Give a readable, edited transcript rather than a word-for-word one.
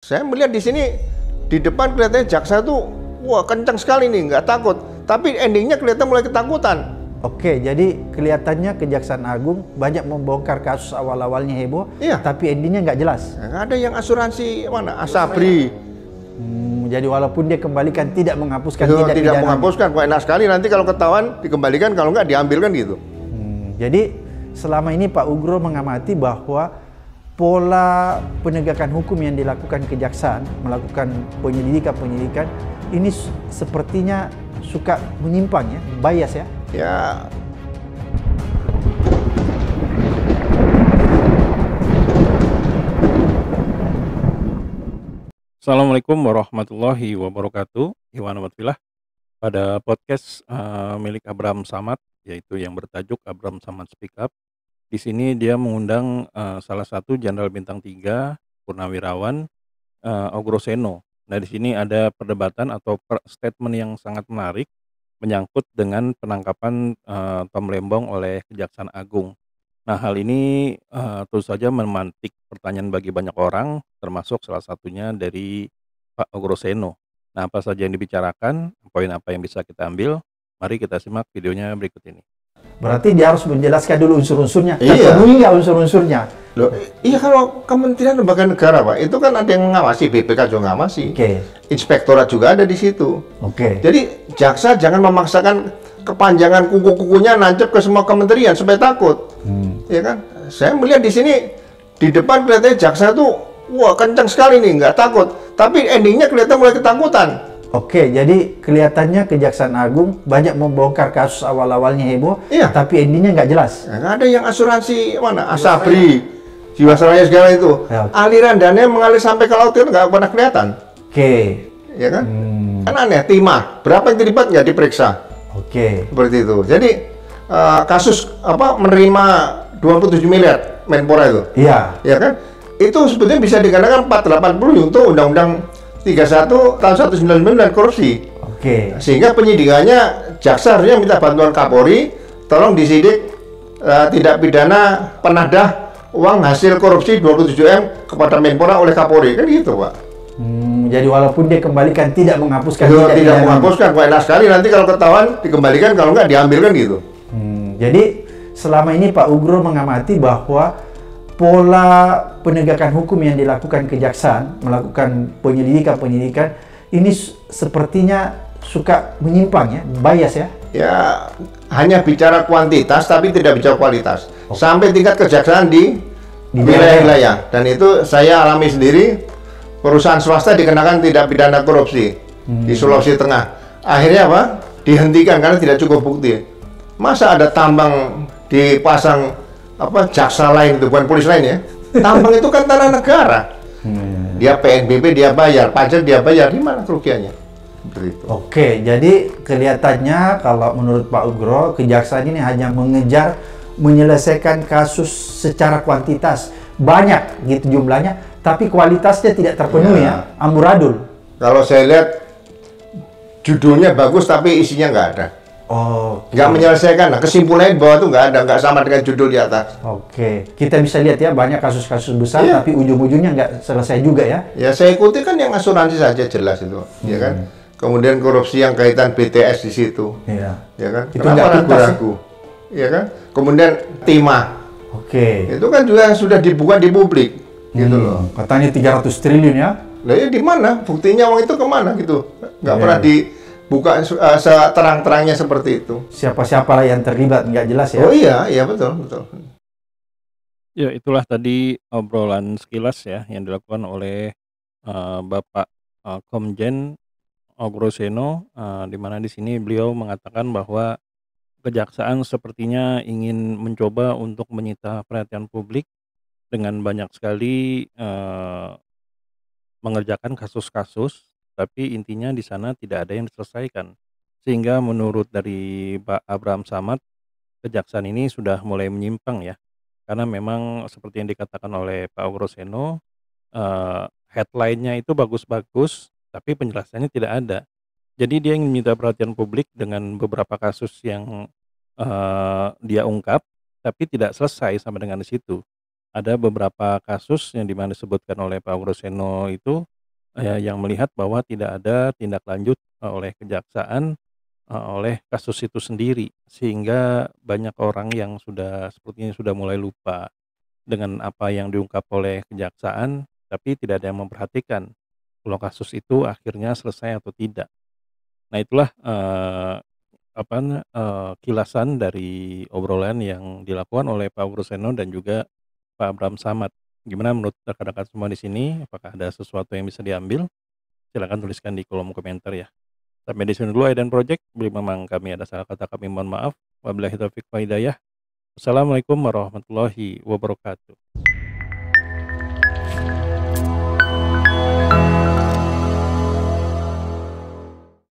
Saya melihat di sini, di depan kelihatannya jaksa tuh, wah kencang sekali nih, nggak takut. Tapi endingnya kelihatan mulai ketakutan. Oke, jadi kelihatannya Kejaksaan Agung banyak membongkar kasus awal-awalnya heboh, Iya. tapi endingnya nggak jelas. Nggak ada yang asuransi mana, Asabri. Jadi walaupun dia kembalikan tidak menghapuskan Itu tindak tidak pidana. menghapuskan, kok enak sekali nanti kalau ketahuan dikembalikan, kalau nggak diambilkan gitu. Jadi selama ini Pak Ugro mengamati bahwa pola penegakan hukum yang dilakukan kejaksaan, melakukan penyelidikan ini sepertinya suka menyimpang ya, bias ya. Ya, Assalamualaikum warahmatullahi wabarakatuh. Iwan Watfilah pada podcast milik Abraham Samad, yaitu yang bertajuk Abraham Samad Speak Up. Di sini dia mengundang salah satu Jenderal Bintang 3 Purnawirawan Ogro Seno. Nah, di sini ada perdebatan atau statement yang sangat menarik menyangkut dengan penangkapan Tom Lembong oleh Kejaksaan Agung. Nah, hal ini tentu saja memantik pertanyaan bagi banyak orang, termasuk salah satunya dari Pak Ogro Seno. Nah, apa saja yang dibicarakan, poin apa yang bisa kita ambil, mari kita simak videonya berikut ini. Berarti dia harus menjelaskan dulu unsur-unsurnya. Iya. Terpenuhi nggak unsur-unsurnya? loh, iya kalau Kementerian Lembaga Negara Pak, itu kan ada yang mengawasi, BPK juga ngawasi. Oke. Inspektorat juga ada di situ. Oke. Jadi jaksa jangan memaksakan kepanjangan kuku-kukunya nancep ke semua kementerian supaya takut. Ya kan? Saya melihat di sini, di depan kelihatannya jaksa tuh, wah kencang sekali nih, nggak takut. Tapi endingnya kelihatan mulai ketakutan. Oke, jadi kelihatannya Kejaksaan Agung banyak membongkar kasus awal-awalnya heboh, Iya. tapi endingnya nggak jelas. Nggak ada yang asuransi mana, Asabri, Jiwasraya segala itu. Ya. Aliran dana mengalir sampai ke laut itu nggak pernah kelihatan. Oke. Ya kan? Kan aneh, timah. Berapa yang terlibat nggak diperiksa? Oke. Seperti itu. Jadi kasus menerima 27 miliar Menpora itu, Iya. ya kan? Itu sebetulnya bisa dikenakan 480 untuk Undang-Undang 31 tahun 1999 korupsi. Oke. Sehingga penyidikannya jaksa harusnya minta bantuan Kapolri, tolong disidik tidak pidana penadah uang hasil korupsi 27M kepada Menpora oleh Kapolri, kan gitu Pak. Jadi walaupun dia kembalikan tidak menghapuskan Itu tindak tidak pidana. menghapuskan, kok enak sekali nanti kalau ketahuan dikembalikan, kalau nggak diambilkan gitu. Jadi selama ini Pak Ugro mengamati bahwa pola penegakan hukum yang dilakukan kejaksaan, melakukan penyelidikan ini sepertinya suka menyimpang ya, bias ya. Ya, hanya bicara kuantitas tapi tidak bicara kualitas. Sampai tingkat kejaksaan di wilayah-wilayah. Dan itu saya alami sendiri, perusahaan swasta dikenakan tindak pidana korupsi di Sulawesi Tengah. Akhirnya apa? Dihentikan karena tidak cukup bukti. Masa ada tambang dipasang jaksa lain itu, bukan polisi lain ya. Tambang itu kan tanah negara. Dia PNBP dia bayar, pajak dia bayar, di mana kerugiannya? Seperti itu. Oke, jadi kelihatannya kalau menurut Pak Ugro, kejaksaan ini hanya mengejar menyelesaikan kasus secara kuantitas. Banyak gitu jumlahnya, tapi kualitasnya tidak terpenuhi ya, amburadul. Kalau saya lihat judulnya bagus tapi isinya nggak ada. Oh, Nggak menyelesaikan. Nah, kesimpulannya di bawah itu nggak ada, nggak sama dengan judul di atas. oke. Kita bisa lihat ya, banyak kasus-kasus besar, Iya. tapi ujung-ujungnya nggak selesai juga ya. Ya saya ikuti kan yang asuransi saja jelas itu, ya kan. Kemudian korupsi yang kaitan BTS di situ, Iya. ya kan. Itu Kenapa nggak tuntas, ragu-ragu, ya kan. Kemudian timah, Oke. itu kan juga sudah dibuka di publik, gitu loh. Katanya 300 triliun ya. Nah ya di mana buktinya, uang itu kemana gitu? Nggak Iya. pernah dibuka seterang-terangnya seperti itu. Siapa-siapa lah yang terlibat nggak jelas ya. Oh iya, iya betul, betul. Ya, itulah tadi obrolan sekilas ya yang dilakukan oleh Bapak Komjen Ogro Seno, di mana di sini beliau mengatakan bahwa kejaksaan sepertinya ingin mencoba untuk menyita perhatian publik dengan banyak sekali mengerjakan kasus-kasus, tapi intinya di sana tidak ada yang diselesaikan. Sehingga menurut dari Pak Abraham Samad, kejaksaan ini sudah mulai menyimpang ya. Karena memang seperti yang dikatakan oleh Pak Ogro Seno, headline-nya itu bagus-bagus, tapi penjelasannya tidak ada. Jadi dia ingin minta perhatian publik dengan beberapa kasus yang dia ungkap, tapi tidak selesai sampai dengan di situ. ada beberapa kasus yang dimana disebutkan oleh Pak Groseno itu yang melihat bahwa tidak ada tindak lanjut oleh kejaksaan oleh kasus itu sendiri, sehingga banyak orang yang sudah sepertinya sudah mulai lupa dengan apa yang diungkap oleh kejaksaan, tapi tidak ada yang memperhatikan kalau kasus itu akhirnya selesai atau tidak. Nah itulah, kilasan dari obrolan yang dilakukan oleh Pak Groseno dan juga Pak Abraham Samad. Gimana menurut rekan-rekan semua di sini? Apakah ada sesuatu yang bisa diambil? Silakan tuliskan di kolom komentar ya. Sampai di sini dulu Aiden Project. Bila memang kami ada salah kata kami mohon maaf. Wabillahi taufiq wa hidayah. Wassalamualaikum warahmatullahi wabarakatuh.